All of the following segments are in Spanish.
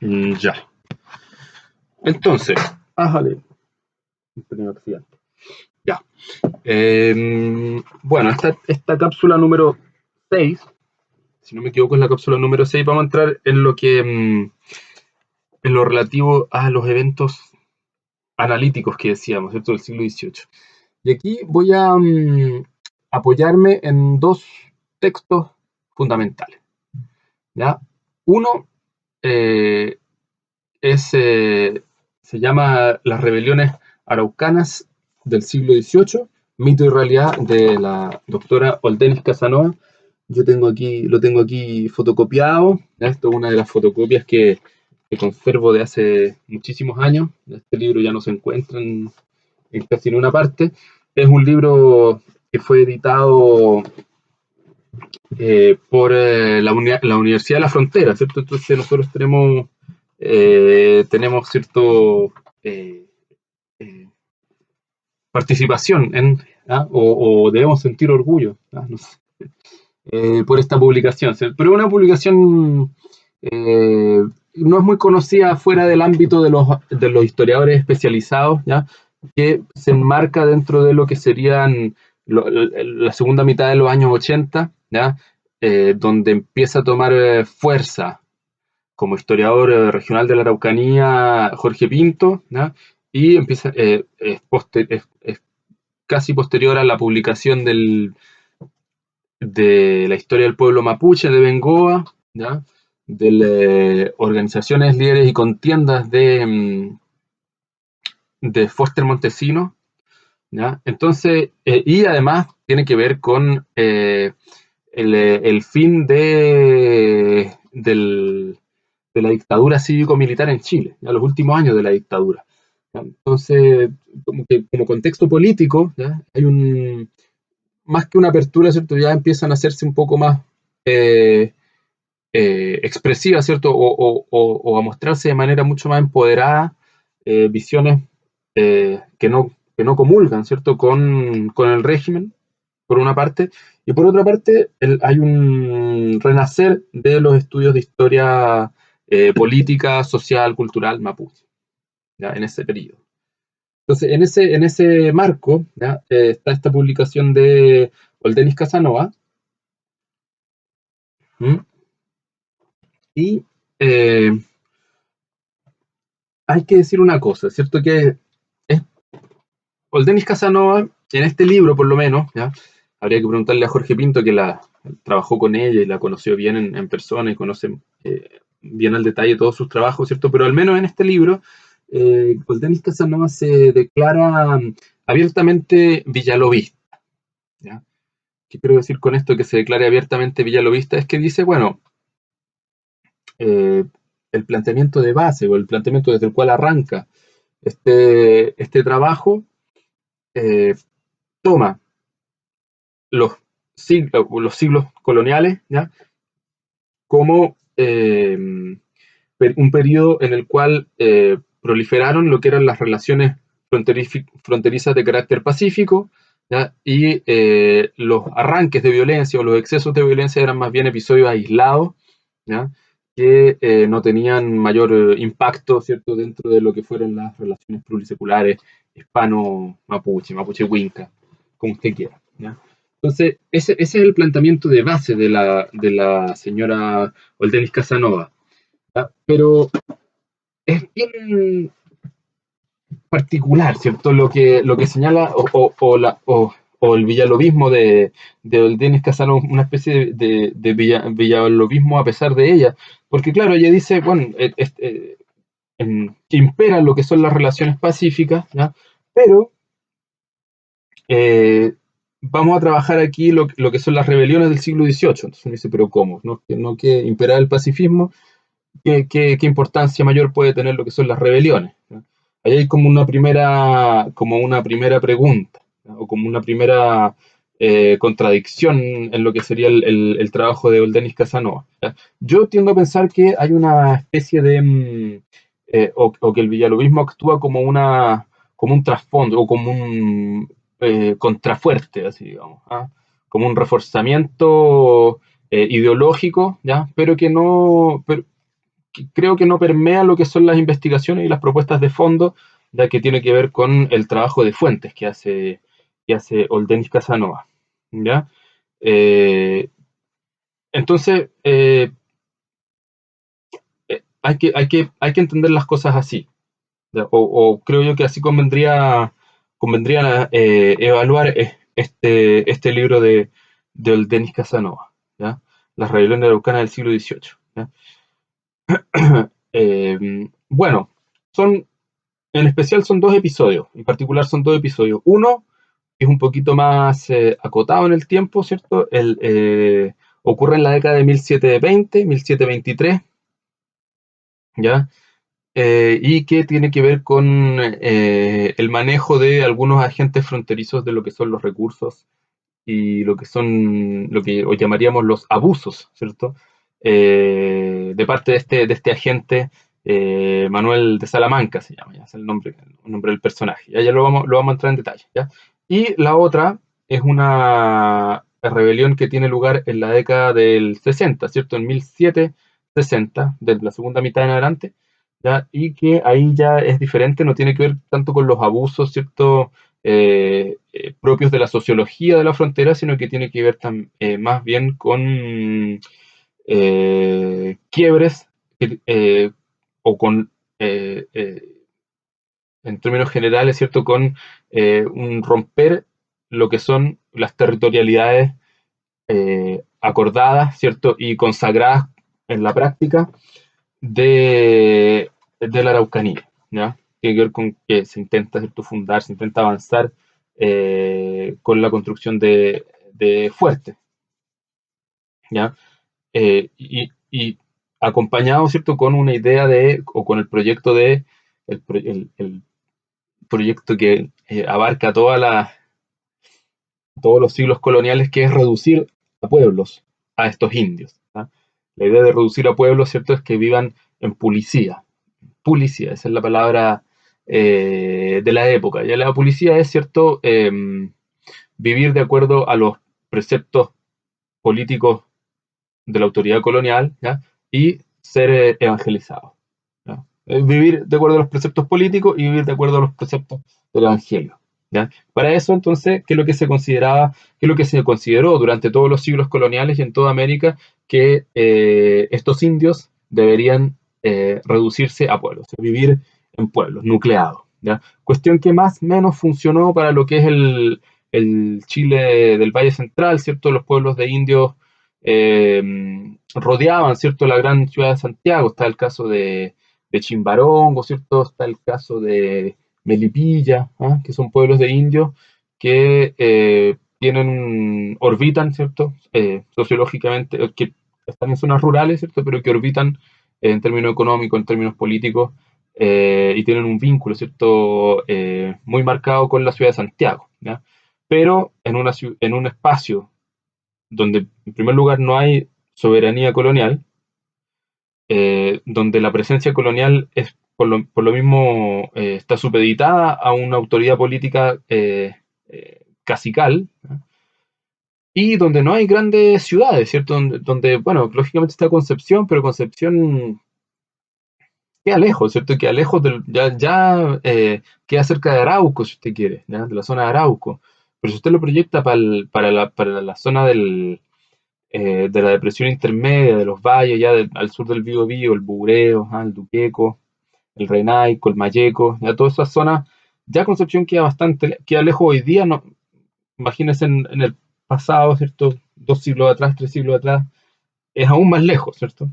Ya. Entonces, vale. Un pequeño accidente. Ya. Bueno, esta cápsula número 6, si no me equivoco, es la cápsula número 6. Vamos a entrar en lo que en lo relativo a los eventos analíticos que decíamos, ¿cierto? Del siglo XVIII. Y aquí voy a apoyarme en dos textos fundamentales. ¿Ya? Uno eh, se llama Las rebeliones araucanas del siglo XVIII, mito y realidad, de la doctora Oldenis Casanova. Lo tengo aquí fotocopiado. ¿Ya? Esto es una de las fotocopias que conservo de hace muchísimos años. Este libro ya no se encuentra en casi ninguna parte. Es un libro que fue editado por la Universidad de la Frontera, ¿cierto? Entonces nosotros tenemos cierto eh, eh, participación o debemos sentir orgullo, no sé, por esta publicación. ¿Cierto? Pero una publicación no es muy conocida fuera del ámbito de los historiadores especializados, ¿ya? Que se enmarca dentro de lo que serían la segunda mitad de los años 80, ¿ya? Donde empieza a tomar fuerza como historiador regional de la Araucanía Jorge Pinto, ¿ya? Y empieza, es casi posterior a la publicación de la historia del pueblo mapuche de Bengoa, ¿ya? De organizaciones, líderes y contiendas de Foster Montesino, ¿ya? Entonces, y además tiene que ver con el fin de la dictadura cívico-militar en Chile, ya los últimos años de la dictadura. ¿Ya? Entonces, como contexto político, ¿ya? Hay más que una apertura, ¿cierto? Ya empiezan a hacerse un poco más eh, expresivas, ¿cierto? O a mostrarse de manera mucho más empoderada visiones que no comulgan, ¿cierto? Con el régimen, por una parte, y por otra parte hay un renacer de los estudios de historia política, social, cultural mapuche, ¿ya? En ese periodo. Entonces, en ese marco, ¿ya? Está esta publicación de Oldenis Casanova, ¿m? Y eh, hay que decir una cosa, ¿cierto? Que es, Oldenis Casanova, en este libro por lo menos, ¿ya? Habría que preguntarle a Jorge Pinto, que trabajó con ella y la conoció bien en persona y conoce bien al detalle todos sus trabajos, ¿cierto? Pero al menos en este libro, Oldenis Casanova se declara abiertamente villalovista, ¿ya? ¿Qué quiero decir con esto que se declare abiertamente villalovista? Es que dice, bueno, eh, el planteamiento de base o el planteamiento desde el cual arranca este trabajo eh, toma los siglos coloniales, ¿ya? Como un periodo en el cual proliferaron lo que eran las relaciones fronterizas de carácter pacífico, ¿ya? Y los arranques de violencia o los excesos de violencia eran más bien episodios aislados, ¿ya? Que no tenían mayor impacto, ¿cierto?, dentro de lo que fueron las relaciones pluriseculares hispano-mapuche, mapuche-huinca, como usted quiera, ¿ya? Entonces, ese es el planteamiento de base de la señora Oldenis Casanova, ¿ya? Pero es bien particular, ¿cierto? Lo que señala o el villalobismo de Oldenis Casanova, una especie de villalobismo a pesar de ella, porque claro, ella dice, bueno, que imperan lo que son las relaciones pacíficas, ¿ya? Pero eh, vamos a trabajar aquí lo que son las rebeliones del siglo XVIII. Entonces uno dice, pero ¿cómo? No que imperar el pacifismo, ¿qué importancia mayor puede tener lo que son las rebeliones? ¿No? Ahí hay como una primera pregunta, ¿no? O como una primera contradicción en lo que sería el trabajo de Oldenis Casanova. ¿Ya? Yo tiendo a pensar que hay una especie de, o que el villalobismo actúa como un trasfondo, o como un contrafuerte, así digamos, ¿ah? Como un reforzamiento ideológico, ¿ya? Pero creo que no permea lo que son las investigaciones y las propuestas de fondo, ya que tiene que ver con el trabajo de fuentes que hace Oldenis Casanova. ¿Ya? Eh, entonces, hay que entender las cosas así. O creo yo que así convendría evaluar este libro de Oldenis Casanova, ¿ya? Las rebeliones araucanas del siglo XVIII. ¿Ya? Bueno, en especial son dos episodios, en particular son dos episodios. Uno es un poquito más acotado en el tiempo, ¿cierto? Ocurre en la década de 1720, 1723, ¿ya? Y que tiene que ver con el manejo de algunos agentes fronterizos de lo que son los recursos y lo que son, lo que hoy llamaríamos los abusos, ¿cierto? De parte de este agente Manuel de Salamanca, se llama, ya es el nombre del personaje. Ya lo vamos a entrar en detalle, ¿ya? Y la otra es una rebelión que tiene lugar en la década del 60, ¿cierto? En 1760, de la segunda mitad en adelante, ¿ya? Y que ahí ya es diferente, no tiene que ver tanto con los abusos, ¿cierto? Propios de la sociología de la frontera, sino que tiene que ver más bien con quiebres o con, eh, eh, en términos generales, ¿cierto? Con un romper lo que son las territorialidades acordadas, ¿cierto? Y consagradas en la práctica de la Araucanía, ¿ya? Tiene que ver con que se intenta, ¿cierto? Fundar, se intenta avanzar con la construcción de fuertes, ¿ya? Y acompañado, ¿cierto? Con una idea o con el proyecto el proyecto que abarca todos los siglos coloniales, que es reducir a pueblos, a estos indios, ¿ya? La idea de reducir a pueblos, ¿cierto? Es que vivan en policía, esa es la palabra de la época. Ya la policía es, ¿cierto? Vivir de acuerdo a los preceptos políticos de la autoridad colonial, ¿ya? Y ser evangelizado, ¿ya? Vivir de acuerdo a los preceptos políticos y vivir de acuerdo a los preceptos del evangelio, ¿ya? Para eso, entonces, ¿qué es lo que se consideraba, qué es lo que se consideró durante todos los siglos coloniales y en toda América? Que estos indios deberían reducirse a pueblos, vivir en pueblos, nucleados, ¿ya? Cuestión que más o menos funcionó para lo que es el Chile del Valle Central, ¿cierto? Los pueblos de indios rodeaban, ¿cierto?, la gran ciudad de Santiago. Está el caso de Chimbarongo, ¿cierto? Está el caso de Melipilla, ¿ah? Que son pueblos de indios que orbitan, ¿cierto? Sociológicamente, que están en zonas rurales, ¿cierto? Pero que orbitan en términos económicos, en términos políticos, y tienen un vínculo, ¿cierto? Muy marcado con la ciudad de Santiago, ¿ya? Pero en un espacio donde en primer lugar no hay soberanía colonial, donde la presencia colonial es por lo mismo está supeditada a una autoridad política cacical, ¿no? Y donde no hay grandes ciudades, ¿cierto? Bueno, lógicamente está Concepción, pero Concepción queda lejos, ¿cierto? Queda lejos, queda cerca de Arauco, si usted quiere, ¿ya? De la zona de Arauco. Pero si usted lo proyecta para la zona de la depresión intermedia, de los valles, al sur del Biobío, el Bugreo, el Duqueco, el Renaico, el Mayeco, ya todas esas zonas, ya Concepción queda lejos hoy día, no, imagínense en el pasado, ¿cierto? 2 siglos atrás, 3 siglos atrás, es aún más lejos, ¿cierto?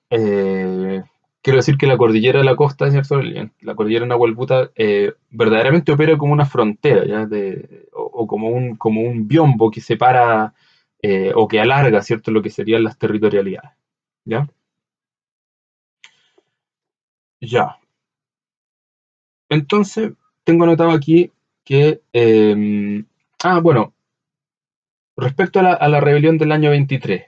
Eh, Quiero decir que la cordillera de la costa, ¿cierto? La cordillera Nahuelbuta verdaderamente opera como una frontera, ¿ya? O como un biombo que separa o que alarga, ¿cierto? Lo que serían las territorialidades, ¿ya? Ya. Entonces, tengo anotado aquí que, bueno, respecto a la rebelión del año 23,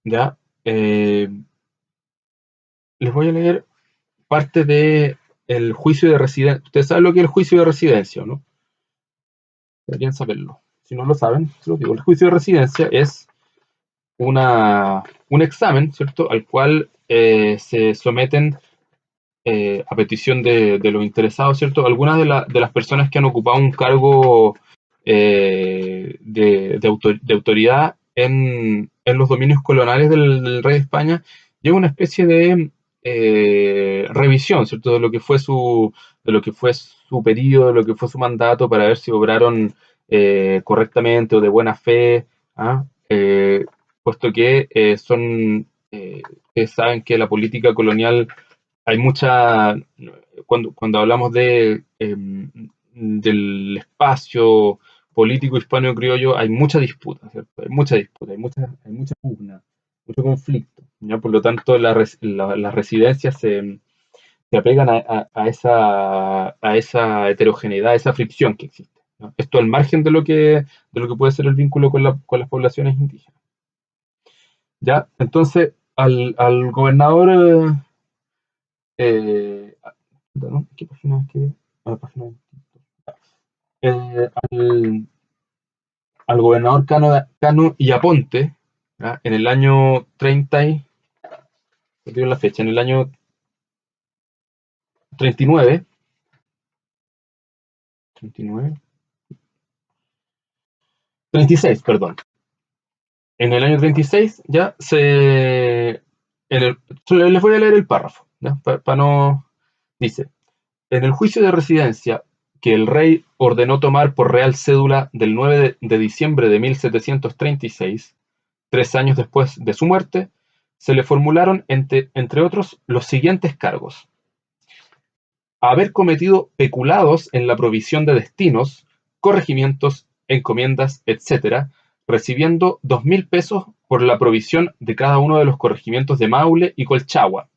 ¿ya? Les voy a leer parte de el juicio de residencia. Ustedes saben lo que es el juicio de residencia, ¿no? Deberían saberlo. Si no lo saben, se lo digo. El juicio de residencia es un examen, ¿cierto? Al cual se someten a petición de los interesados, ¿cierto? Algunas de las personas que han ocupado un cargo de autoridad en los dominios coloniales del rey de España, lleva una especie de revisión, ¿cierto? De lo que fue su periodo, de lo que fue su mandato, para ver si obraron correctamente o de buena fe, ¿ah? Puesto que ustedes saben que la política colonial hay mucha, cuando hablamos del espacio político hispano-criollo, hay mucha disputa, ¿cierto? Hay mucha disputa, hay mucha pugna, mucho conflicto, ¿ya? Por lo tanto, las residencias se apegan a esa heterogeneidad, a esa fricción que existe, ¿no? Esto al margen de lo que puede ser el vínculo con las poblaciones indígenas. ¿Ya? Entonces, al gobernador ¿no? ¿Qué página es que? A la página 22. Al, al gobernador Cano y Aponte, ¿ya? En el año 30 no tengo la fecha, en el año 39, 39, 36, perdón. En el año 36 ya les voy a leer el párrafo, para no... Dice, en el juicio de residencia que el rey ordenó tomar por real cédula del 9 de diciembre de 1736, 3 años después de su muerte, se le formularon, entre otros, los siguientes cargos: haber cometido peculados en la provisión de destinos, corregimientos, encomiendas, etc., recibiendo 2.000 pesos por la provisión de cada uno de los corregimientos de Maule y Colchagua.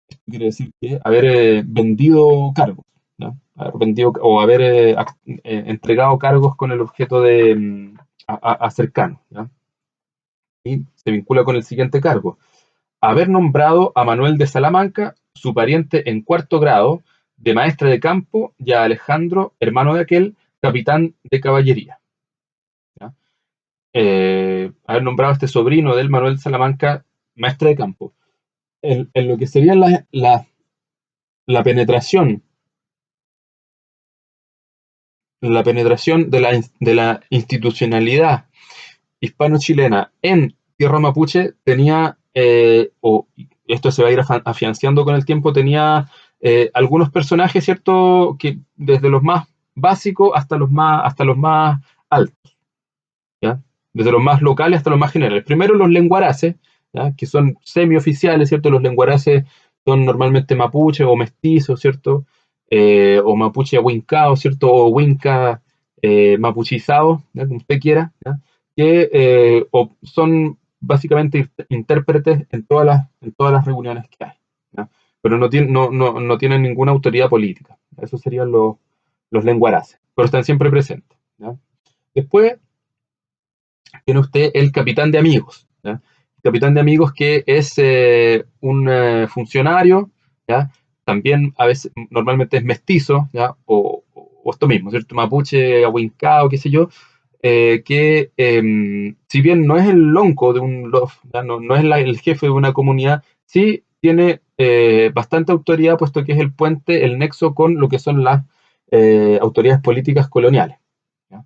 Esto quiere decir que haber vendido cargos, ¿no? Haber vendido o haber entregado cargos con el objeto de a cercanos, ¿no? Y se vincula con el siguiente cargo: haber nombrado a Manuel de Salamanca, su pariente en cuarto grado, de maestre de campo, y a Alejandro, hermano de aquel, capitán de caballería. ¿Ya? Haber nombrado a este sobrino del Manuel de Salamanca, maestre de campo. En lo que sería la penetración, de la institucionalidad hispano-chilena en tierra mapuche, tenía, o esto se va a ir afianzando con el tiempo, tenía algunos personajes, ¿cierto? Que desde los más básicos hasta los más altos, ¿ya? Desde los más locales hasta los más generales. Primero los lenguaraces, ¿ya? Que son semioficiales, ¿cierto? Los lenguaraces son normalmente mapuche o mestizos, ¿cierto? O mapuche ahuincado, ¿cierto? O huinca mapuchizado, ¿ya? Como usted quiera, ¿ya? Que son básicamente intérpretes en todas las reuniones que hay, ¿ya? Pero no tienen ninguna autoridad política. Esos serían los lenguaraces, pero están siempre presentes, ¿ya? Después tiene usted el capitán de amigos, ¿ya? El capitán de amigos, que es un funcionario, ¿ya? También a veces, normalmente es mestizo, ¿ya? O esto mismo, ¿cierto? Mapuche, ahuincao, qué sé yo, que si bien no es el lonco de un LOF, ¿ya? No es el jefe de una comunidad, sí tiene bastante autoridad, puesto que es el puente, el nexo con lo que son las autoridades políticas coloniales, ¿ya?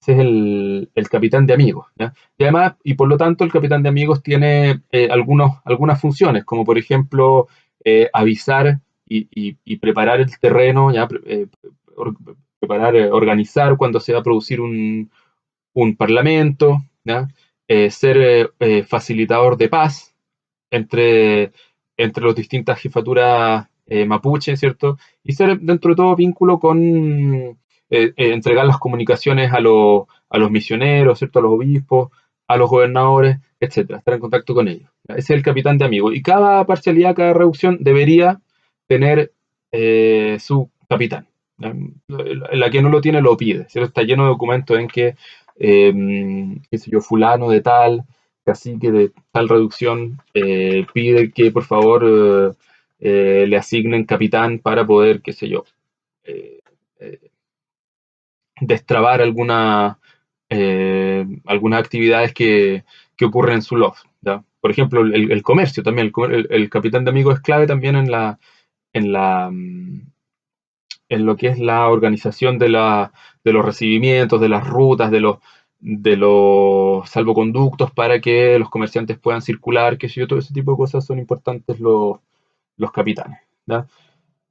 Ese es el capitán de amigos, ¿ya? Y además, y por lo tanto, el capitán de amigos tiene algunas funciones, como por ejemplo avisar y preparar el terreno, ¿ya? Preparar, organizar cuando se va a producir un parlamento, ¿ya? Ser facilitador de paz entre, entre las distintas jefaturas mapuche, ¿cierto? Y ser dentro de todo vínculo con entregar las comunicaciones a los misioneros, ¿cierto? A los obispos, a los gobernadores, etcétera, estar en contacto con ellos. ¿Ya? Ese es el capitán de amigos. Y cada parcialidad, cada reducción debería tener su capitán. ¿Ya? La que no lo tiene lo pide, ¿cierto? Está lleno de documentos en que, qué sé yo, fulano de tal, cacique de tal reducción, pide que por favor le asignen capitán para poder, qué sé yo, eh, eh, destrabar algunas actividades que ocurren en su loft, ¿ya? Por ejemplo, el comercio también, el capitán de amigos es clave también en la, en lo que es la organización de los recibimientos, de las rutas, de los salvoconductos para que los comerciantes puedan circular, que sé yo, todo ese tipo de cosas son importantes los capitanes, ¿ya?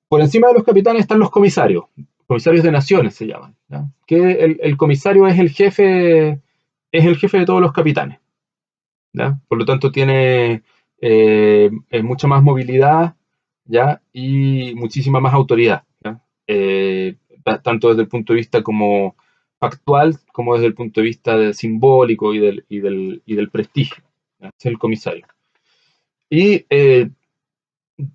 Por encima de los capitanes están los comisarios de naciones se llaman, ¿ya? Que el comisario es el jefe de todos los capitanes, ¿ya? Por lo tanto tiene mucha más movilidad, ¿ya? Y muchísima más autoridad, ¿ya? Tanto desde el punto de vista como factual como desde el punto de vista simbólico y del prestigio, ¿ya? Es el comisario. Y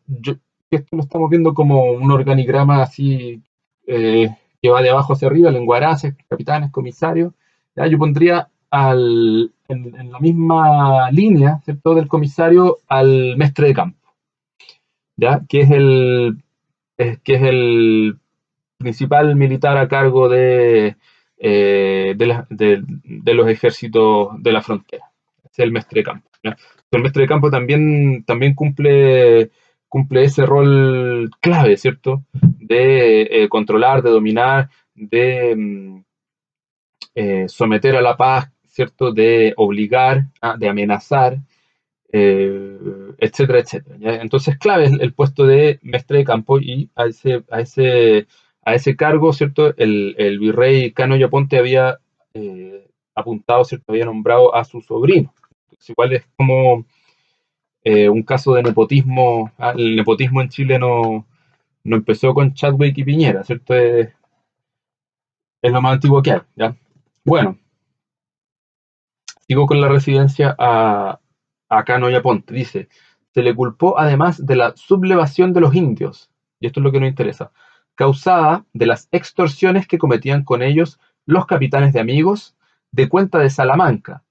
yo, esto lo estamos viendo como un organigrama así eh, que va de abajo hacia arriba, lenguaraces, capitanes, comisarios. ¿Ya? Yo pondría en la misma línea, ¿cierto?, del comisario al mestre de campo, ¿ya? Que es el principal militar a cargo de los ejércitos de la frontera. Es el mestre de campo, ¿ya? El mestre de campo también cumple ese rol clave, ¿cierto? De controlar, de dominar, de someter a la paz, ¿cierto? De obligar, de amenazar, etcétera, etcétera, ¿ya? Entonces, clave es el puesto de mestre de campo y a ese cargo, ¿cierto? El virrey Cano Yaponte había apuntado, ¿cierto? Había nombrado a su sobrino. Entonces, igual es como un caso de nepotismo. El nepotismo en Chile no empezó con Chadwick y Piñera, ¿cierto? Es lo más antiguo que hay, ¿ya? Bueno, sigo con la residencia a Cano Yaponte. Dice, se le culpó además de la sublevación de los indios, y esto es lo que nos interesa, causada de las extorsiones que cometían con ellos los capitanes de amigos de Cuenta de Salamanca,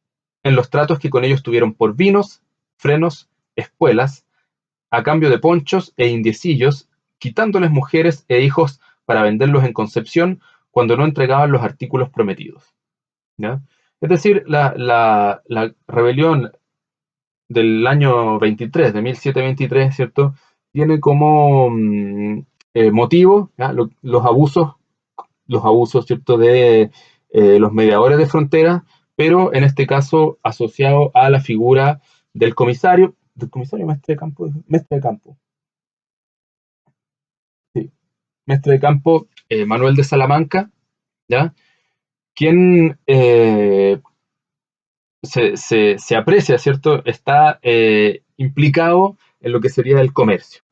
en los tratos que con ellos tuvieron por vinos, frenos, espuelas, a cambio de ponchos e indiecillos, quitándoles mujeres e hijos para venderlos en Concepción cuando no entregaban los artículos prometidos, ¿ya? Es decir, la rebelión del año 23, de 1723, ¿cierto? Tiene como motivo, ¿ya? Los abusos, ¿cierto? De los mediadores de frontera, pero en este caso asociado a la figura del comisario mestre de campo, sí, mestre de campo Manuel de Salamanca, ¿ya? Quien se aprecia, ¿cierto? Está implicado en lo que sería el comercio.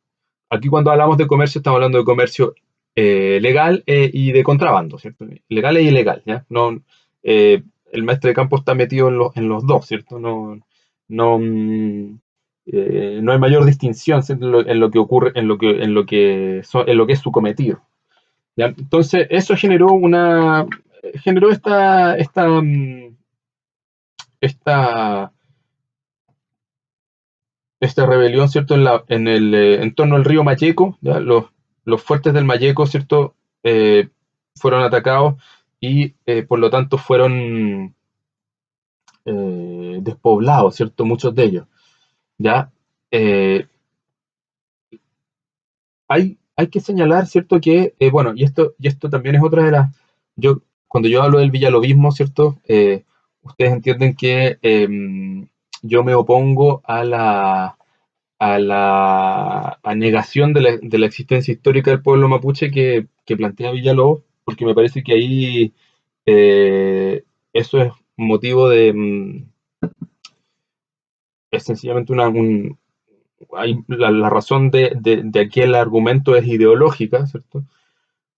Aquí cuando hablamos de comercio estamos hablando de comercio legal y de contrabando, ¿cierto? Legal e ilegal, ¿ya? No, el maestre de campo está metido en los dos, ¿cierto? No, no hay mayor distinción, ¿cierto? En lo que ocurre, en lo que es su cometido, ¿ya? Entonces, eso generó esta, esta rebelión, ¿cierto? En torno al río Mayeco, ¿ya? Los fuertes del Mayeco, ¿cierto? Eh, fueron atacados y por lo tanto fueron despoblados, ¿cierto? Muchos de ellos, ¿ya? Eh, hay que señalar, ¿cierto? Que, bueno, y esto también es otra de las... Cuando yo hablo del villalobismo, ¿cierto? Ustedes entienden que yo me opongo a la negación de la existencia histórica del pueblo mapuche que plantea Villalobos, porque me parece que ahí eso es motivo es sencillamente la razón de aquí el argumento es ideológica, ¿cierto?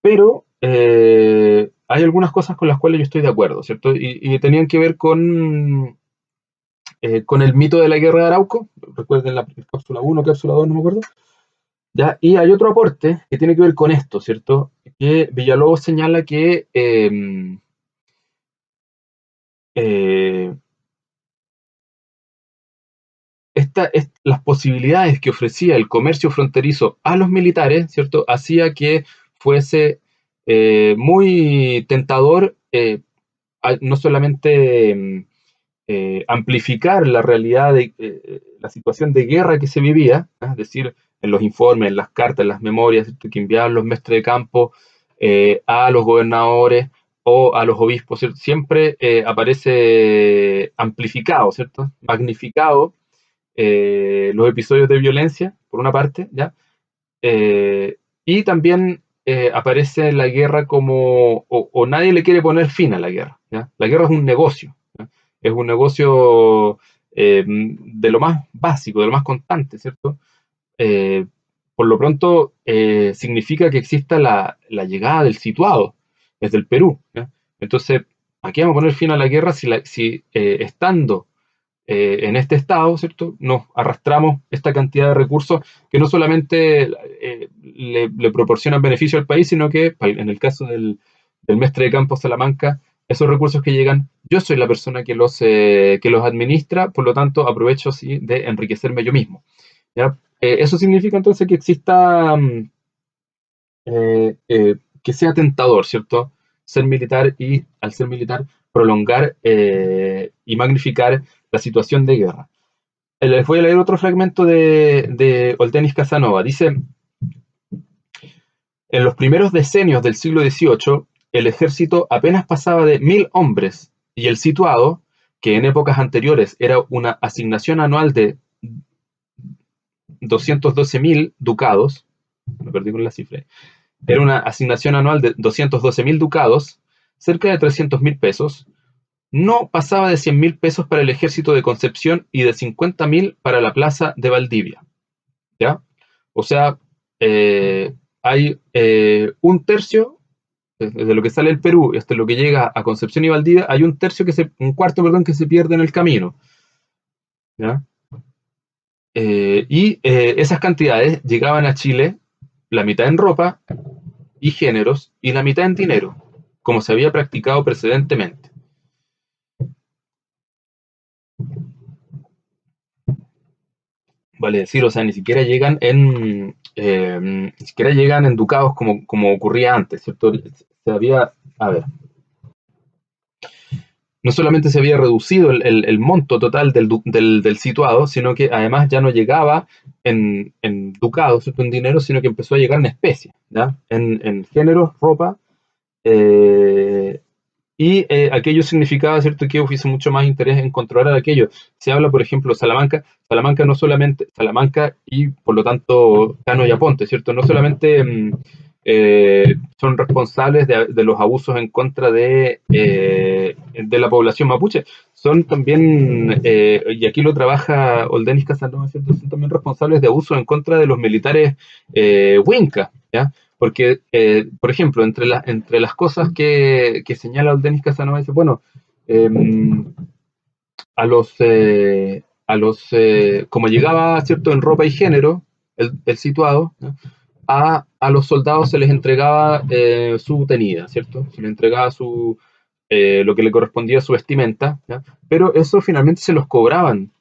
Pero hay algunas cosas con las cuales yo estoy de acuerdo, ¿cierto? Y tenían que ver con el mito de la guerra de Arauco, recuerden la cápsula 1, cápsula 2, no me acuerdo. ¿Ya? Y hay otro aporte que tiene que ver con esto, ¿cierto? Que Villalobos señala que eh, las posibilidades que ofrecía el comercio fronterizo a los militares, ¿cierto? Hacía que fuese muy tentador no solamente amplificar la realidad de la situación de guerra que se vivía, es decir, en los informes, en las cartas, en las memorias, ¿cierto?, que enviaban los maestres de campo a los gobernadores o a los obispos, ¿cierto? Siempre aparece amplificado, ¿cierto?, magnificado los episodios de violencia, por una parte, ¿ya? Y también aparece la guerra como, o nadie le quiere poner fin a la guerra, ¿ya? La guerra es un negocio, ¿ya? Es un negocio de lo más básico, de lo más constante, ¿cierto? Eh, por lo pronto, significa que exista la llegada del situado desde el Perú, ¿ya? Entonces, aquí vamos a poner fin a la guerra si estando en este estado, ¿cierto?, nos arrastramos esta cantidad de recursos que no solamente le proporcionan beneficio al país, sino que en el caso del mestre de campo Salamanca, esos recursos que llegan, yo soy la persona que los administra, por lo tanto aprovecho sí, de enriquecerme yo mismo, ¿ya? Eso significa entonces que exista, que sea tentador, ¿cierto?, ser militar y al ser militar prolongar y magnificar la situación de guerra. Les voy a leer otro fragmento de Oldenis Casanova. Dice, en los primeros decenios del siglo XVIII, el ejército apenas pasaba de 1000 hombres y el situado, que en épocas anteriores era una asignación anual de 212.000 ducados, me perdí con la cifra, era una asignación anual de 212.000 ducados, cerca de 300.000 pesos, no pasaba de 100.000 pesos para el ejército de Concepción y de 50.000 para la plaza de Valdivia, ¿ya? O sea, hay un tercio de lo que sale del Perú hasta lo que llega a Concepción y Valdivia, hay un cuarto, perdón, que se pierde en el camino, ¿ya? Esas cantidades llegaban a Chile, la mitad en ropa y géneros y la mitad en dinero, como se había practicado precedentemente. Vale decir, o sea, ni siquiera llegan en ducados como ocurría antes, ¿cierto? Se había, a ver, no solamente se había reducido el monto total del situado, sino que además ya no llegaba en ducados, ¿cierto?, en dinero, sino que empezó a llegar en especie, ¿ya? En géneros, ropa, eh, aquello significaba, ¿cierto?, que hubiese mucho más interés en controlar aquello. Se habla, por ejemplo, Salamanca no solamente, Salamanca y por lo tanto Cano y Aponte, ¿cierto? No solamente son responsables de los abusos en contra de la población mapuche, son también, y aquí lo trabaja Oldenis Casanova, ¿cierto?, son también responsables de abusos en contra de los militares huincas, ¿ya? Porque, por ejemplo, entre las cosas que señala Oldenis Casanova, dice, bueno, eh, como llegaba, ¿cierto?, en ropa y género, el situado, ¿no?, a los soldados se les entregaba su tenida, ¿cierto? Se les entregaba lo que le correspondía a su vestimenta, ¿ya? Pero eso finalmente se los cobraban,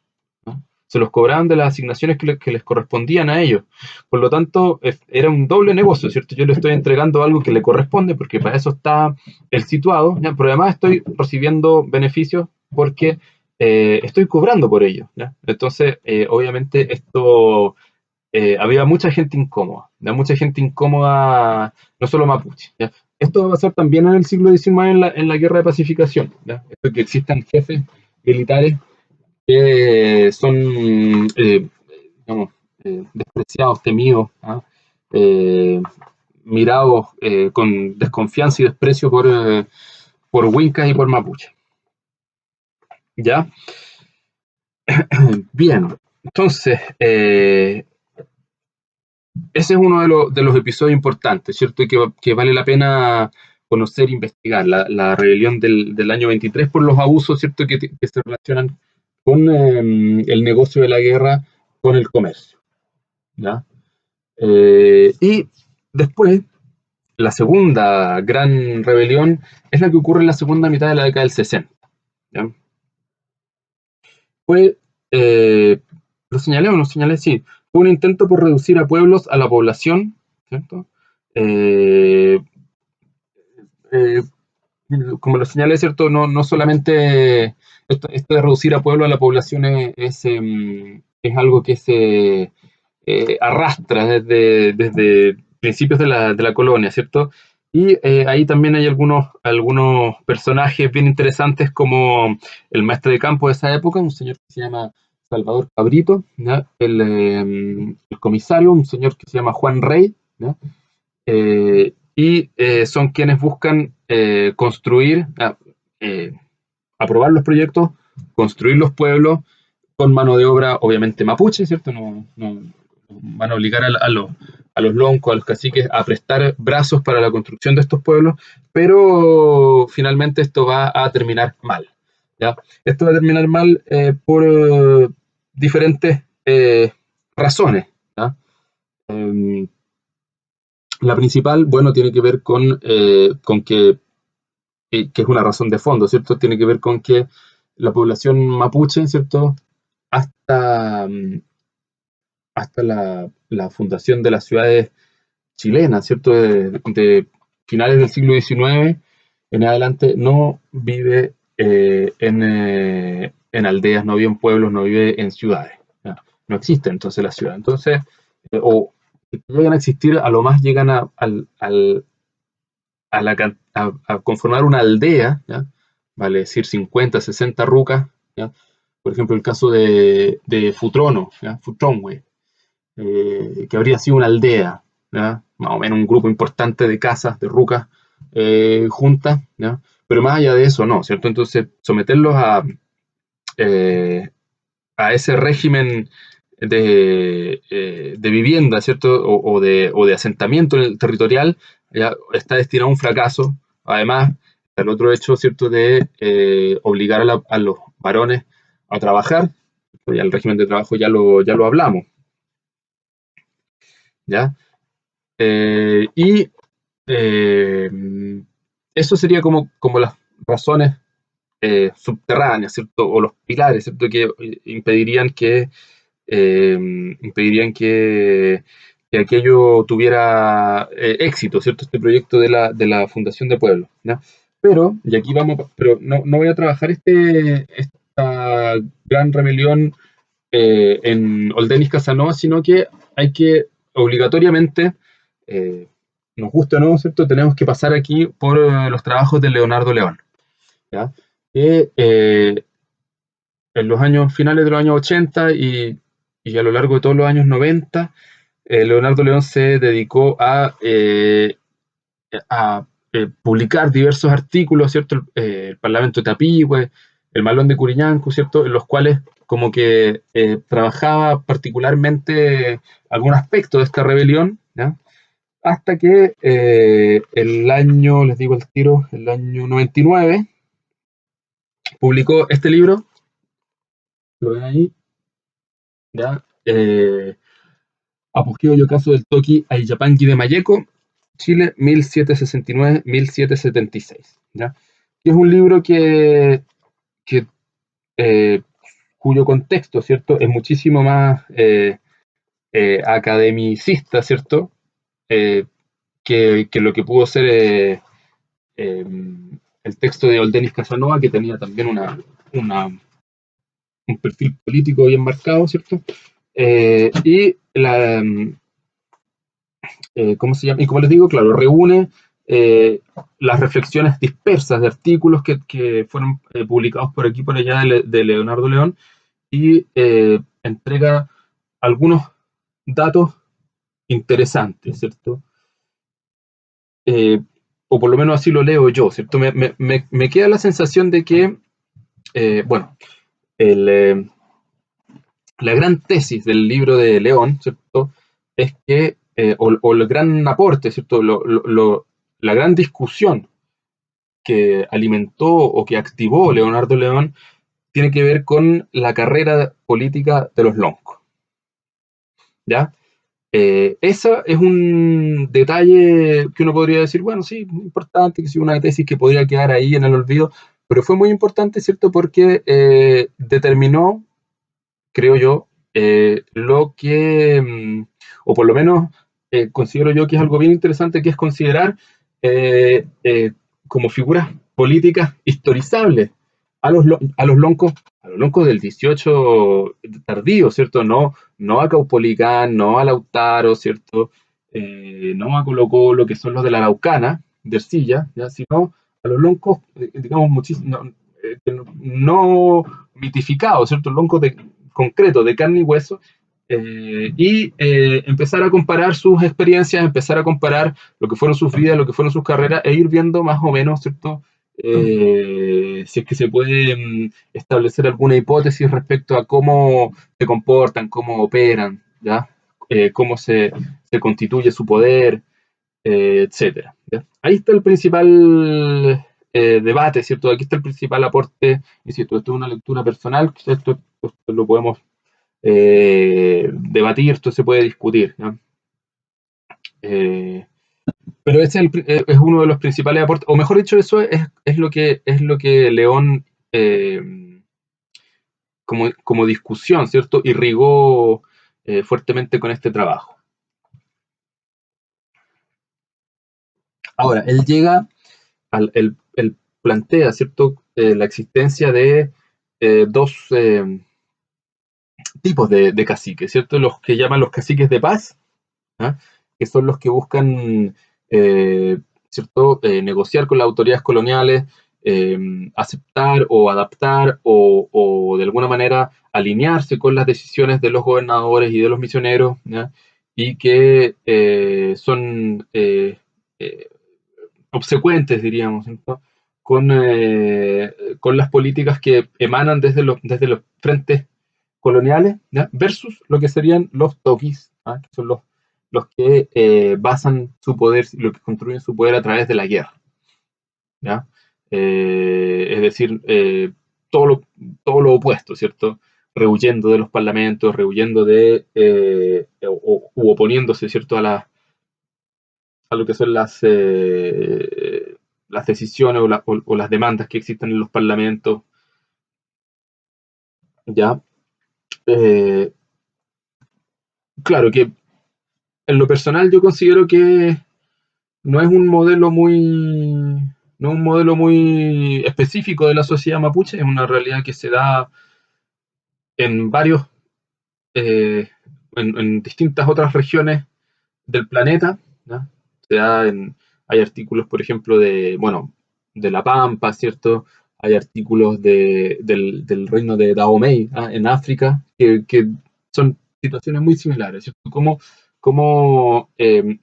¿no? Se los cobraban de las asignaciones que les correspondían a ellos. Por lo tanto, era un doble negocio, ¿cierto? Yo le estoy entregando algo que le corresponde, porque para eso está el situado, ¿ya? Pero además estoy recibiendo beneficios porque estoy cobrando por ello, ¿ya? Entonces, obviamente, esto había mucha gente incómoda, ¿ya? Mucha gente incómoda, no solo mapuche, ¿ya? Esto va a pasar también en el siglo XIX en la guerra de pacificación, ¿ya? Esto que existan jefes militares que son, digamos, despreciados, temidos, ¿ah? Eh, mirados con desconfianza y desprecio por Wincas y por Mapuche. ¿Ya? Bien, entonces, ese es uno de los episodios importantes, ¿cierto? Y que vale la pena conocer e investigar, la rebelión del año 23 por los abusos, ¿cierto?, que se relacionan con el negocio de la guerra, con el comercio, ¿ya? Y después, la segunda gran rebelión es la que ocurre en la segunda mitad de la década del 60, ¿ya? Fue, lo señalé o no señalé, sí, fue un intento por reducir a pueblos a la población, ¿cierto? Eh, eh, como lo señalé, ¿cierto? No solamente esto de reducir a pueblo a la población es algo que se arrastra desde principios de la colonia, ¿cierto? Y ahí también hay algunos personajes bien interesantes como el maestre de campo de esa época, un señor que se llama Salvador Cabrito, ¿ya? El comisario, un señor que se llama Juan Rey, ¿ya? Son quienes buscan construir, eh, aprobar los proyectos, construir los pueblos con mano de obra, obviamente mapuche, ¿cierto? No van a obligar a los loncos, a los caciques, a prestar brazos para la construcción de estos pueblos, pero finalmente esto va a terminar mal. ¿Ya? Esto va a terminar mal por diferentes razones. ¿Ya? Eh, la principal, bueno, tiene que ver con que es una razón de fondo, ¿cierto? Tiene que ver con que la población mapuche, ¿cierto? Hasta, hasta la fundación de las ciudades chilenas, ¿cierto? De finales del siglo XIX en adelante, no vive en aldeas, no vive en pueblos, no vive en ciudades. ¿Ya? No existe entonces la ciudad. Entonces, o si llegan a existir, a lo más llegan a conformar una aldea, ¿ya? Vale decir 50, 60 rucas, ¿ya? Por ejemplo, el caso de Futrono, ¿ya? Futronwe, que habría sido una aldea, ¿ya? Más o menos un grupo importante de casas, de rucas juntas, ¿ya? Pero más allá de eso, no, ¿cierto? Entonces, someterlos eh, a ese régimen de vivienda, ¿cierto? O de asentamiento territorial, ya está destinado a un fracaso. Además, el otro hecho, ¿cierto?, de obligar a los varones a trabajar, ya el régimen de trabajo ya lo hablamos, ¿ya? Y eh, eso sería como las razones subterráneas, ¿cierto? O los pilares, ¿cierto? Que eh, impedirían que aquello tuviera éxito, ¿cierto? Este proyecto de la Fundación de Pueblos, ¿ya? Pero, y aquí vamos, pero no voy a trabajar esta gran rebelión en Oldenis Casanova, sino que hay que obligatoriamente, eh, nos gusta o no, ¿cierto? Tenemos que pasar aquí por los trabajos de Leonardo León, ¿ya? Que en los años finales de los años 80 y a lo largo de todos los años 90, Leonardo León se dedicó a publicar diversos artículos, ¿cierto? El Parlamento de Tapigüe, el Malón de Curiñanco, ¿cierto? En los cuales como que trabajaba particularmente algún aspecto de esta rebelión, ¿ya? Hasta que el año, les digo el tiro, el año 99, publicó este libro, lo ven ahí, ¿ya? Apogeo y ocaso del Toki Ayapanqui de Mayeco, Chile, 1769-1776. ¿Ya? Que es un libro que eh, cuyo contexto, ¿cierto?, es muchísimo más academicista, ¿cierto?, eh, que lo que pudo ser eh, el texto de Oldenis Casanova, que tenía también un perfil político bien marcado, ¿cierto? Y ¿cómo se llama? Y como les digo, claro, reúne las reflexiones dispersas de artículos que fueron publicados por aquí y por allá de Leonardo León y entrega algunos datos interesantes, ¿cierto? Eh, o por lo menos así lo leo yo, ¿cierto? Me queda la sensación de que, bueno, el, la gran tesis del libro de León, ¿cierto? Es que, o el gran aporte, ¿cierto? La gran discusión que alimentó o que activó Leonardo León tiene que ver con la carrera política de los loncos, ¿ya? Esa es un detalle que uno podría decir, bueno, sí, importante, que sí, una tesis que podría quedar ahí en el olvido, pero fue muy importante, ¿cierto? Porque determinó, creo yo, lo que, o por lo menos considero yo que es algo bien interesante, que es considerar eh, como figuras políticas historizables a los loncos del 18 tardío, ¿cierto? No a Caupolicán, no a Lautaro, ¿cierto? No a Colo Colo, que son los de la Araucana, de Ercilla, ¿ya? Sino a los loncos, digamos, muchísimo, no mitificados, ¿cierto? Loncos concretos, de carne y hueso, empezar a comparar sus experiencias, empezar a comparar lo que fueron sus vidas, lo que fueron sus carreras, e ir viendo más o menos, ¿cierto? Si es que se puede establecer alguna hipótesis respecto a cómo se comportan, cómo operan, ¿ya? Cómo se constituye su poder, etcétera. ¿Ya? Ahí está el principal debate, ¿cierto? Aquí está el principal aporte, insisto, esto es una lectura personal, esto lo podemos debatir, esto se puede discutir, ¿ya? Pero ese es uno de los principales aportes, o mejor dicho, eso es lo que León, como discusión, ¿cierto? Irrigó fuertemente con este trabajo. Ahora, él llega, él plantea, ¿cierto? La existencia de dos tipos de caciques, ¿cierto? Los que llaman los caciques de paz, ¿ah? Que son los que buscan, ¿cierto? Negociar con las autoridades coloniales, aceptar o adaptar o de alguna manera alinearse con las decisiones de los gobernadores y de los misioneros, ¿ya? Y que son eh, obsecuentes, diríamos, ¿no? Con las políticas que emanan desde los frentes coloniales, ¿ya? Versus lo que serían los toquis, ¿ah? Que son los que basan su poder, lo que construyen su poder a través de la guerra, ¿ya? Es decir, todo lo opuesto, ¿cierto? Rehuyendo de los parlamentos, rehuyendo u oponiéndose, ¿cierto? A lo que son las decisiones o las demandas que existen en los parlamentos, ¿ya? Eh, claro que en lo personal yo considero que no es un modelo no es un modelo muy específico de la sociedad mapuche, es una realidad que se da en eh, en distintas otras regiones del planeta, ¿no? Se da hay artículos, por ejemplo, bueno, de La Pampa, ¿cierto? Hay artículos del reino de Dahomey, ¿ah? En África, que son situaciones muy similares, ¿cierto?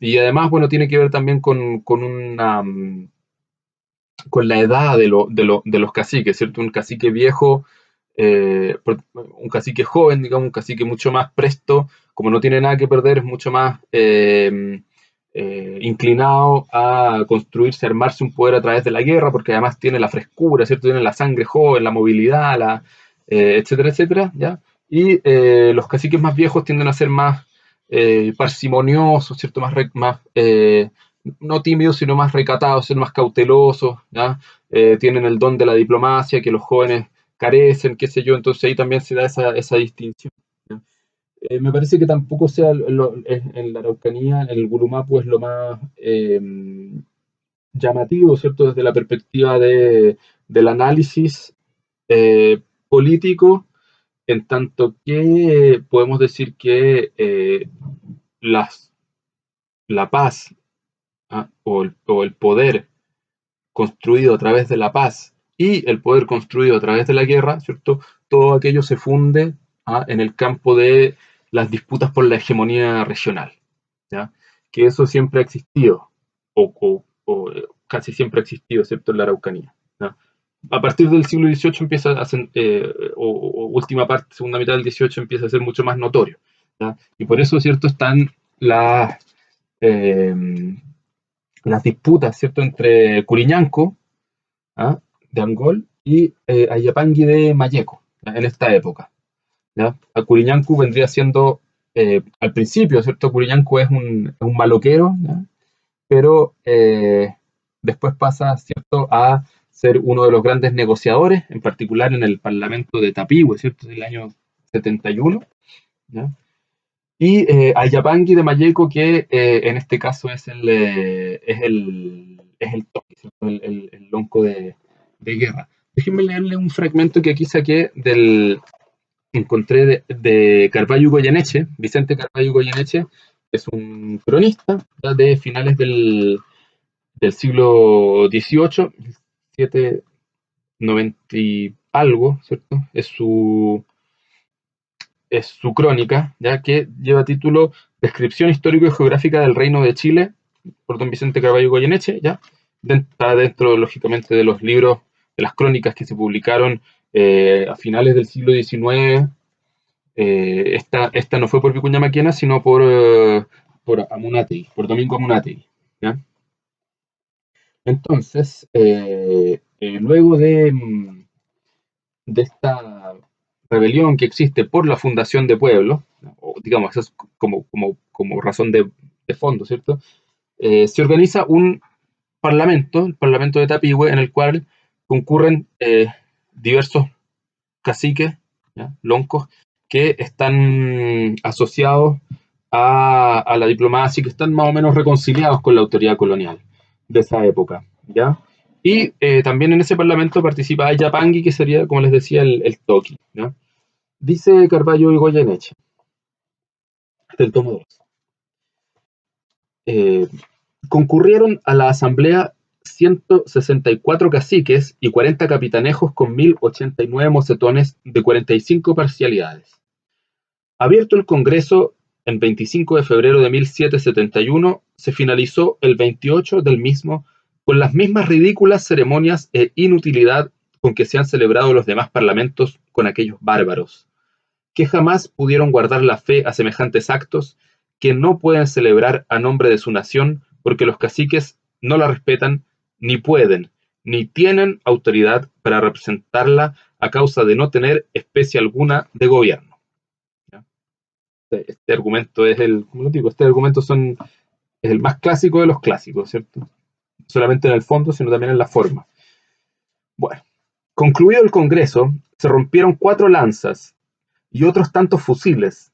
Y además, bueno, tiene que ver también con la edad de los caciques, ¿cierto? Un cacique viejo, un cacique joven, digamos, un cacique mucho más presto, como no tiene nada que perder, es mucho más inclinado a construirse, a armarse un poder a través de la guerra, porque además tiene la frescura, ¿cierto? Tiene la sangre joven, la movilidad, etcétera, etcétera, ¿ya? Y los caciques más viejos tienden a ser más parsimoniosos, ¿cierto? No tímidos, sino más recatados, ser más cautelosos, ¿ya? Tienen el don de la diplomacia que los jóvenes carecen, qué sé yo, entonces ahí también se da esa distinción, ¿ya? Me parece que tampoco sea en la Araucanía, en el Gurumapu es lo más llamativo, ¿cierto? Desde la perspectiva del análisis político, en tanto que podemos decir que las, la paz, ¿ah? O el poder construido a través de la paz y el poder construido a través de la guerra, ¿cierto? Todo aquello se funde, ¿ah? En el campo de las disputas por la hegemonía regional, ¿ya? Que eso siempre ha existido, casi siempre ha existido, excepto en la Araucanía, ¿ya? A partir del siglo XVIII empieza a ser, o última parte, segunda mitad del XVIII empieza a ser mucho más notorio, ¿ya? Y por eso, ¿cierto? Están las, eh, las disputas, ¿cierto? Entre Curiñanco, ¿ah? De Angol y Ayapangui de Mayeco, ¿ya? En esta época, ¿ya? A Curiñancu vendría siendo, al principio, ¿cierto? Curiñancu es un maloquero, ¿ya? Pero después pasa, ¿cierto?, a ser uno de los grandes negociadores, en particular en el Parlamento de Tapigüe, ¿cierto?, del año 71, ¿ya? Y Ayapangui de Mayeco, que en este caso es es el toque, ¿cierto? El lonco de guerra. Déjenme leerle un fragmento que aquí saqué encontré de Carvalho Goyeneche. Vicente Carvalho Goyeneche es un cronista, ¿ya?, de finales del siglo XVIII, 790 y algo, ¿cierto? Es su crónica, ya que lleva título Descripción histórico y geográfica del Reino de Chile, por don Vicente Carvalho Goyeneche, ya. Está dentro, lógicamente, de los libros, de las crónicas que se publicaron a finales del siglo XIX. Esta no fue por Vicuña Maquena, sino por Amunátegui, por Domingo Amunátegui, ¿ya? Entonces, luego de esta rebelión que existe por la fundación de pueblos, ¿no?, o digamos, eso es como razón de fondo, ¿cierto? Se organiza un parlamento, el Parlamento de Tapigüe, en el cual concurren diversos caciques, ¿ya?, loncos, que están asociados a la diplomacia, que están más o menos reconciliados con la autoridad colonial de esa época, ¿ya? Y también en ese parlamento participa Ayapangui, que sería, como les decía, el Toqui, ¿ya? Dice Carvalho y Goyeneche, del tomo 2. Concurrieron a la asamblea 164 caciques y 40 capitanejos con 1089 mocetones de 45 parcialidades. Abierto el Congreso en 25 de febrero de 1771, se finalizó el 28 del mismo con las mismas ridículas ceremonias e inutilidad con que se han celebrado los demás parlamentos con aquellos bárbaros, que jamás pudieron guardar la fe a semejantes actos, que no pueden celebrar a nombre de su nación, porque los caciques no la respetan, ni pueden, ni tienen autoridad para representarla a causa de no tener especie alguna de gobierno. ¿Ya? Este argumento como digo, es el más clásico de los clásicos, ¿cierto? No solamente en el fondo, sino también en la forma. Bueno, concluido el Congreso, se rompieron 4 lanzas y otros tantos fusiles,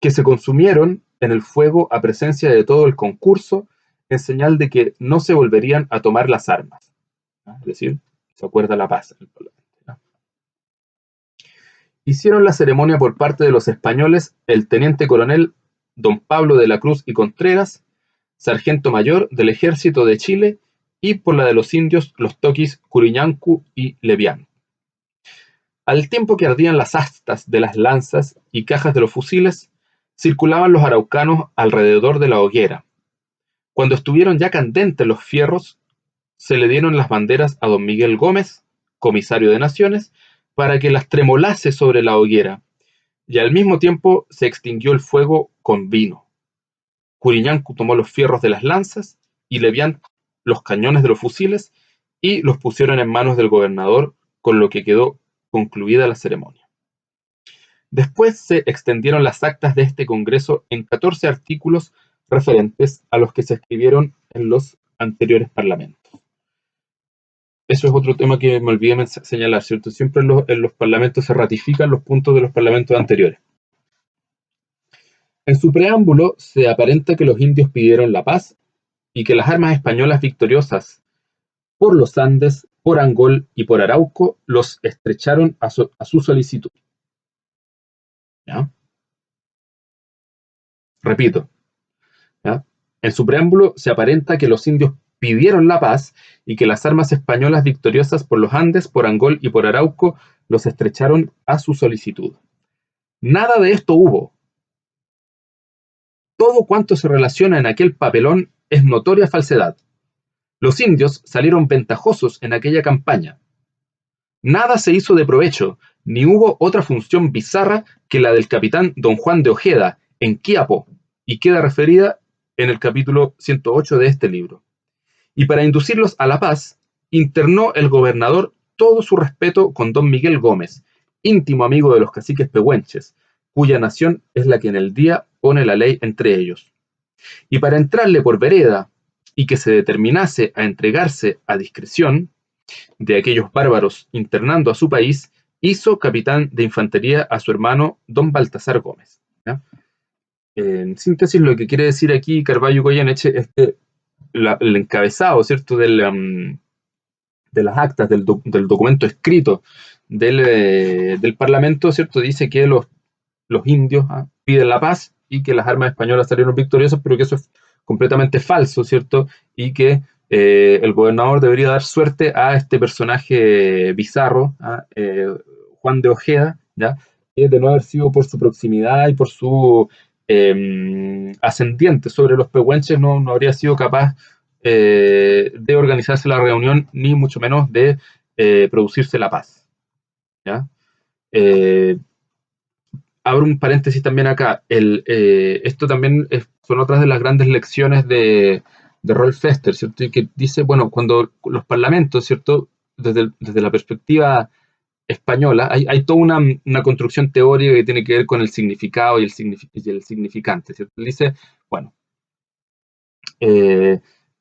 que se consumieron en el fuego a presencia de todo el concurso, en señal de que no se volverían a tomar las armas. ¿No? Es decir, se acuerda la paz en el Parlamento, ¿no? Hicieron la ceremonia por parte de los españoles el teniente coronel don Pablo de la Cruz y Contreras, sargento mayor del Ejército de Chile, y por la de los indios los toquis Curiñancu y Levián. Al tiempo que ardían las astas de las lanzas y cajas de los fusiles, circulaban los araucanos alrededor de la hoguera. Cuando estuvieron ya candentes los fierros, se le dieron las banderas a don Miguel Gómez, comisario de Naciones, para que las tremolase sobre la hoguera, y al mismo tiempo se extinguió el fuego con vino. Curiñancu tomó los fierros de las lanzas y Levián los cañones de los fusiles y los pusieron en manos del gobernador, con lo que quedó concluida la ceremonia. Después se extendieron las actas de este congreso en 14 artículos referentes a los que se escribieron en los anteriores parlamentos. Eso es otro tema que me olvidé señalar, ¿cierto? Siempre en los parlamentos se ratifican los puntos de los parlamentos anteriores. En su preámbulo se aparenta que los indios pidieron la paz y que las armas españolas victoriosas por los Andes, por Angol y por Arauco los estrecharon a su solicitud. ¿Ya? Repito, ¿ya? En su preámbulo se aparenta que los indios pidieron la paz y que las armas españolas victoriosas por los Andes, por Angol y por Arauco los estrecharon a su solicitud. Nada de esto hubo. Todo cuanto se relaciona en aquel papelón es notoria falsedad. Los indios salieron ventajosos en aquella campaña. Nada se hizo de provecho, ni hubo otra función bizarra que la del capitán don Juan de Ojeda en Quiapo, y queda referida en el capítulo 108 de este libro. Y para inducirlos a la paz, internó el gobernador todo su respeto con don Miguel Gómez, íntimo amigo de los caciques pehuenches, cuya nación es la que en el día pone la ley entre ellos. Y para entrarle por vereda, y que se determinase a entregarse a discreción de aquellos bárbaros internando a su país, hizo capitán de infantería a su hermano don Baltasar Gómez. ¿Ya? En síntesis, lo que quiere decir aquí Carvalho Goyeneche es que el encabezado, ¿cierto?, de las actas, del documento escrito del Parlamento, ¿cierto?, dice que los indios piden la paz y que las armas españolas salieron victoriosas, pero que eso es completamente falso, ¿cierto? Y que el gobernador debería dar suerte a este personaje bizarro, Juan de Ojeda, ¿ya? Que de no haber sido por su proximidad y por su ascendiente sobre los pehuenches, no habría sido capaz de organizarse la reunión, ni mucho menos de producirse la paz, ¿ya? Abro un paréntesis también acá. Esto también son otras de las grandes lecciones de Rolf Fester, ¿cierto? Y que dice, bueno, cuando los parlamentos, ¿cierto? Desde la perspectiva española, hay toda una construcción teórica que tiene que ver con el significado y el significante, ¿cierto? Él dice, bueno, eh,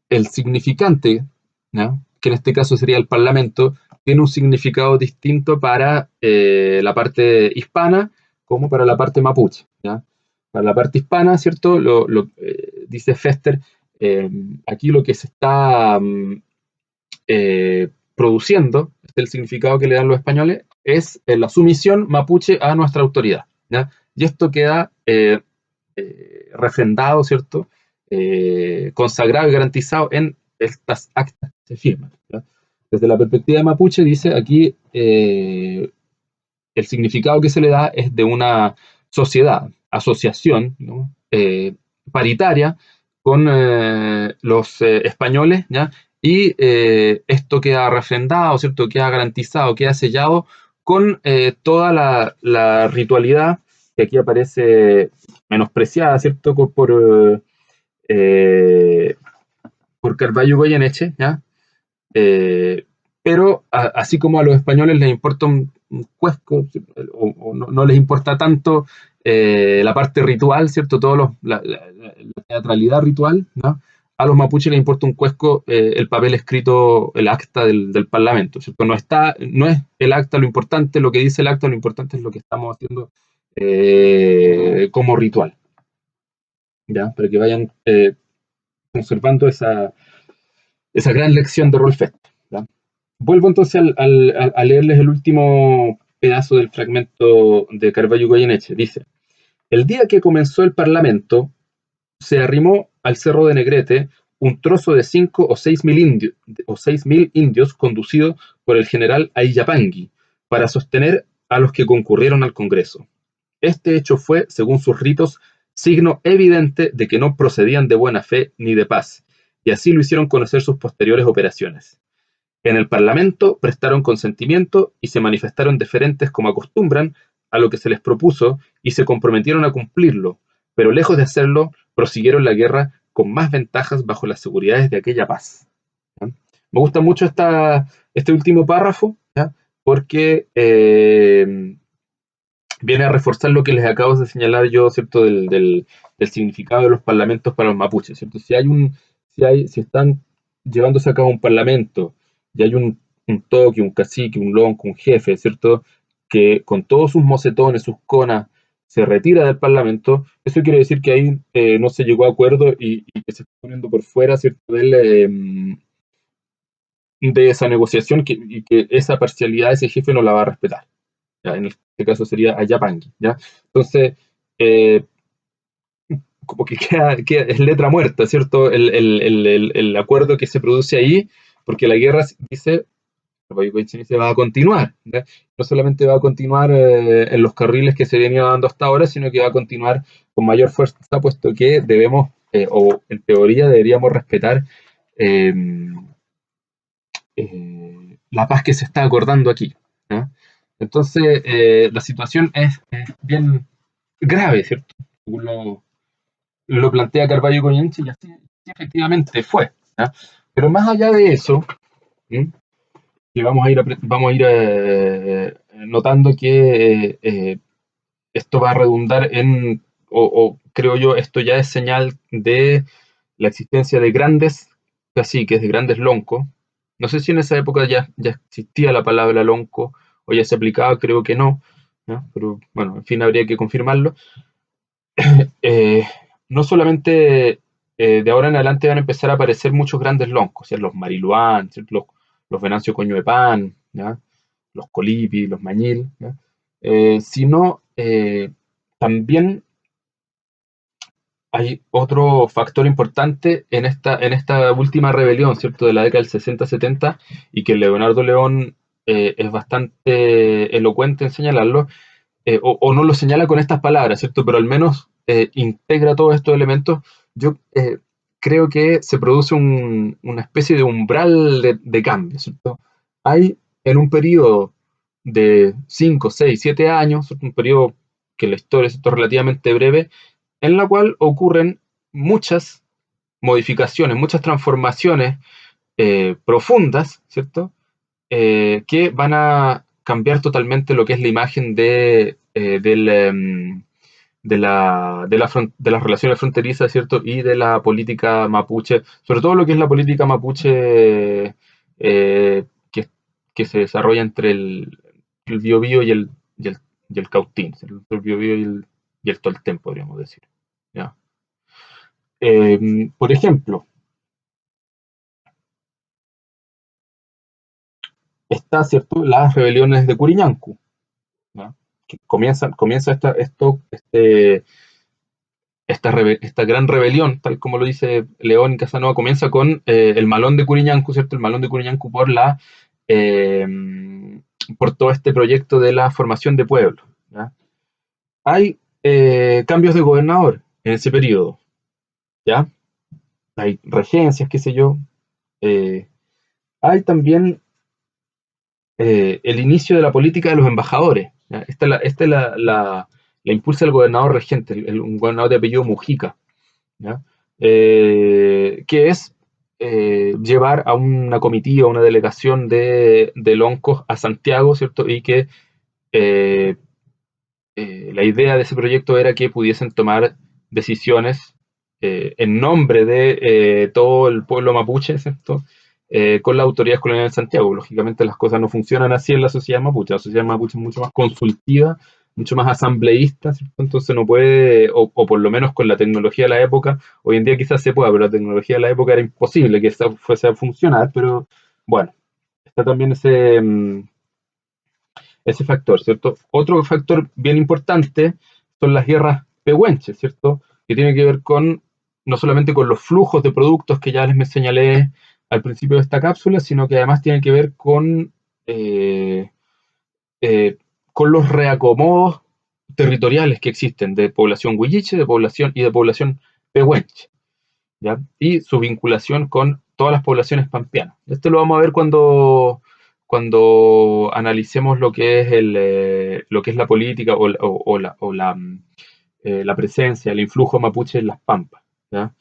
el significante, ¿no?, que en este caso sería el parlamento, tiene un significado distinto para la parte hispana como para la parte mapuche, ¿ya? Para la parte hispana, ¿cierto? Dice Fester, aquí lo que se está produciendo, el significado que le dan los españoles, es la sumisión mapuche a nuestra autoridad, ¿ya? Y esto queda refrendado, ¿cierto? Consagrado y garantizado en estas actas que se firman, ¿ya? Desde la perspectiva de mapuche, dice aquí, el significado que se le da es de una sociedad, asociación, ¿no?, paritaria con los españoles, ¿ya? Y esto queda refrendado, ¿cierto? Queda garantizado, queda sellado con toda la ritualidad que aquí aparece menospreciada, ¿cierto? Por Carvalho Goyeneche, ¿ya? Pero así como a los españoles les importa un cuesco, o no les importa tanto la parte ritual, ¿cierto? La teatralidad ritual, ¿no? A los mapuches les importa un cuesco el papel escrito, el acta del Parlamento, ¿cierto? No es el acta lo importante, lo que dice el acta, lo importante es lo que estamos haciendo como ritual, ¿ya? Para que vayan conservando esa gran lección de Rolf Fest, ¿ya? Vuelvo entonces a leerles el último pedazo del fragmento de Carvalho Goyeneche. Dice: el día que comenzó el Parlamento, se arrimó al cerro de Negrete un trozo de 5 o 6 mil indios conducido por el general Aillapangui para sostener a los que concurrieron al Congreso. Este hecho fue, según sus ritos, signo evidente de que no procedían de buena fe ni de paz, y así lo hicieron conocer sus posteriores operaciones. En el Parlamento prestaron consentimiento y se manifestaron deferentes como acostumbran a lo que se les propuso y se comprometieron a cumplirlo, pero lejos de hacerlo, prosiguieron la guerra con más ventajas bajo las seguridades de aquella paz, ¿ya? Me gusta mucho este último párrafo, ¿ya? Porque viene a reforzar lo que les acabo de señalar yo, ¿cierto? Del significado de los parlamentos para los mapuches, ¿cierto? Si están llevándose a cabo un parlamento y hay un toque, un cacique, un lonco, un jefe, ¿cierto? Que con todos sus mocetones, sus conas, se retira del parlamento, eso quiere decir que ahí no se llegó a acuerdo y que se está poniendo por fuera, ¿cierto? De esa negociación y que esa parcialidad ese jefe no la va a respetar. ¿Ya? En este caso sería Ayapangi, ¿ya? Entonces, eh, como que es letra muerta, ¿cierto? El acuerdo que se produce ahí, porque la guerra dice, se va a continuar, ¿ya? No solamente va a continuar en los carriles que se venía dando hasta ahora, sino que va a continuar con mayor fuerza, puesto que debemos, o en teoría deberíamos respetar eh, la paz que se está acordando aquí, ¿ya? Entonces, la situación es bien grave, ¿cierto? Según lo plantea Carvalho Goyeneche, y así efectivamente fue, ¿ya? Pero más allá de eso, ¿sí?, que vamos a ir notando que esto va a redundar o creo yo, esto ya es señal de la existencia de grandes caciques, de grandes loncos. No sé si en esa época ya existía la palabra lonco o ya se aplicaba, creo que no, ¿no? Pero bueno, en fin, habría que confirmarlo. Eh, no solamente de ahora en adelante van a empezar a aparecer muchos grandes loncos, ¿sí? Los mariluán, ¿sí? Los venancio coño de pan, ¿ya? Los colipi, los mañil, ¿ya? Sino también hay otro factor importante en esta última rebelión, ¿cierto? De la década del 60-70 y que Leonardo León es bastante elocuente en señalarlo, o no lo señala con estas palabras, ¿cierto? Pero al menos integra todos estos elementos. Yo creo que se produce una especie de umbral de cambio, ¿cierto? Hay en un periodo de 5 6 7 años, ¿cierto? Un periodo que la historia es relativamente breve, en la cual ocurren muchas modificaciones, muchas transformaciones profundas, ¿cierto? Que van a cambiar totalmente lo que es la imagen de las relaciones fronterizas, ¿cierto? Y de la política mapuche, sobre todo lo que es la política mapuche que, que se desarrolla entre el Biobío y el Cautín, ¿cierto? El Biobío y el Tolten, podríamos decir. ¿Ya? Por ejemplo, está, ¿cierto? Las rebeliones de Curiñancu, ¿ya? Que comienza esta gran rebelión, tal como lo dice León y Casanova, comienza con el Malón de Curiñancu, ¿cierto? El Malón de Curiñancu eh, por todo este proyecto de la formación de pueblos, ¿ya? Hay cambios de gobernador en ese periodo, ¿ya? Hay regencias, qué sé yo. eh, Hay también el inicio de la política de los embajadores, ¿ya? La impulsa el gobernador regente, un gobernador de apellido Mujica, ¿ya? Que es llevar a una comitiva, una delegación de loncos a Santiago, ¿cierto? Y que eh, la idea de ese proyecto era que pudiesen tomar decisiones en nombre de todo el pueblo mapuche, ¿cierto? Con las autoridades coloniales de Santiago. Lógicamente las cosas no funcionan así en la sociedad mapuche. La sociedad mapuche es mucho más consultiva, mucho más asambleísta, ¿cierto? Entonces no puede, o por lo menos con la tecnología de la época, hoy en día quizás se pueda, pero la tecnología de la época era imposible que esa fuese a funcionar, pero bueno, está también ese factor, ¿cierto? Otro factor bien importante son las guerras pehuenches, ¿cierto? Que tiene que ver con no solamente con los flujos de productos que ya les me señalé al principio de esta cápsula, sino que además tiene que ver eh, eh, con los reacomodos territoriales que existen de población huilliche, de población pehuenche, ¿ya? Y su vinculación con todas las poblaciones pampeanas. Esto lo vamos a ver cuando analicemos lo que es la política o la presencia, el influjo mapuche en las pampas, ¿ya?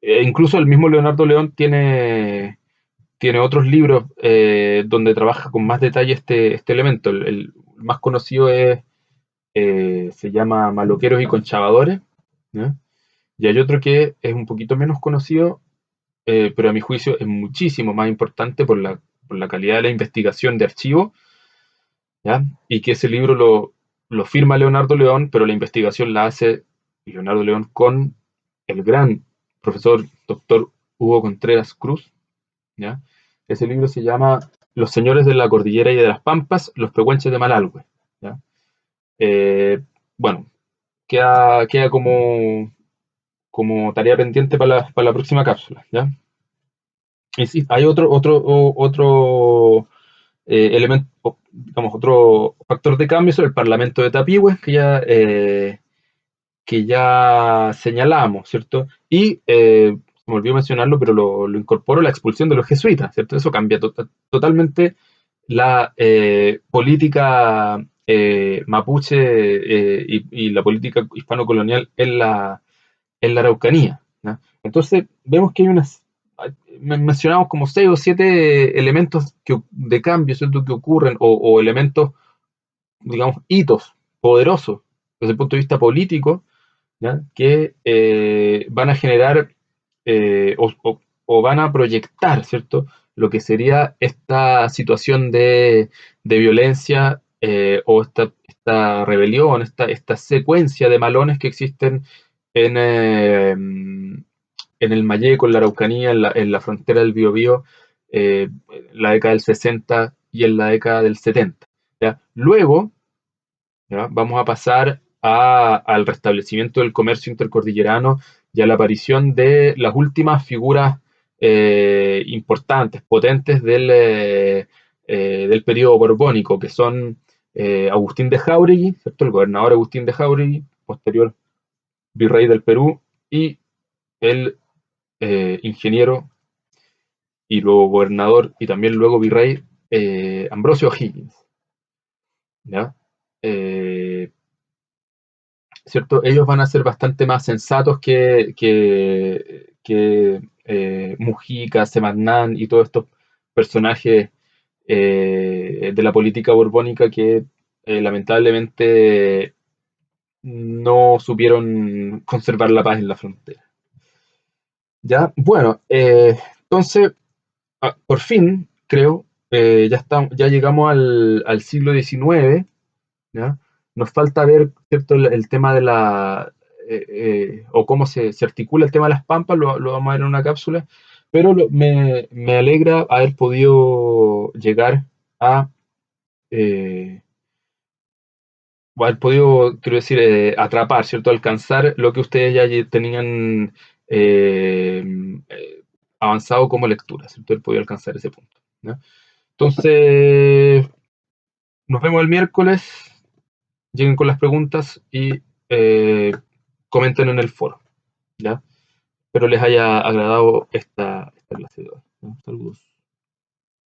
Incluso el mismo Leonardo León tiene otros libros donde trabaja con más detalle este elemento. El más conocido se llama Maloqueros y Conchavadores, ¿ya? Y hay otro que es un poquito menos conocido, pero a mi juicio es muchísimo más importante por la calidad de la investigación de archivo, ¿ya? Y que ese libro lo firma Leonardo León, pero la investigación la hace Leonardo León con el gran profesor doctor Hugo Contreras Cruz, ¿ya? Ese libro se llama Los señores de la cordillera y de las pampas, los pehuenches de Malalhue, ¿ya? Eh, bueno, queda como tarea pendiente para la próxima cápsula, ¿ya? Y sí, hay otro elemento, digamos, otro factor de cambio sobre el Parlamento de Tapigüe que ya señalamos, ¿cierto? Y me olvidó mencionarlo, pero lo incorporo, la expulsión de los jesuitas, ¿cierto? Eso cambia totalmente la política mapuche y la política hispano-colonial en la Araucanía, ¿no? Entonces, vemos que mencionamos como 6 o 7 elementos de cambio, ¿cierto? Que ocurren, o elementos, digamos, hitos poderosos desde el punto de vista político, ¿ya? Que van a generar o van a proyectar, ¿cierto? Lo que sería esta situación de violencia o esta rebelión, esta secuencia de malones que existen en, en el Mayeco, en la Araucanía, en la frontera del Biobío, en la década del 60 y en la década del 70. ¿Ya? Luego, ¿ya? Vamos a pasar al restablecimiento del comercio intercordillerano y a la aparición de las últimas figuras importantes, potentes del periodo borbónico, que son Agustín de Jáuregui, ¿cierto? El gobernador Agustín de Jáuregui, posterior virrey del Perú, y el ingeniero y luego gobernador y también luego virrey Ambrosio O'Higgins. ¿Ya? Eh, ¿Cierto? Ellos van a ser bastante más sensatos que Mujica, Sebastián y todos estos personajes de la política borbónica que lamentablemente no supieron conservar la paz en la frontera. Ya, bueno, entonces, por fin, creo, ya llegamos al siglo XIX. ¿Ya? Nos falta ver, ¿cierto? El tema de o cómo se articula el tema de las pampas, lo vamos a ver en una cápsula, pero me alegra haber podido llegar a, eh, o haber podido, quiero decir, atrapar, ¿cierto? Alcanzar lo que ustedes ya tenían eh, eh, avanzado como lectura, ¿cierto? Haber podido alcanzar ese punto. ¿Ya? Entonces, nos vemos el miércoles. Lleguen con las preguntas y comenten en el foro, ¿ya? Espero les haya agradado esta clase de hoy, ¿no? Saludos.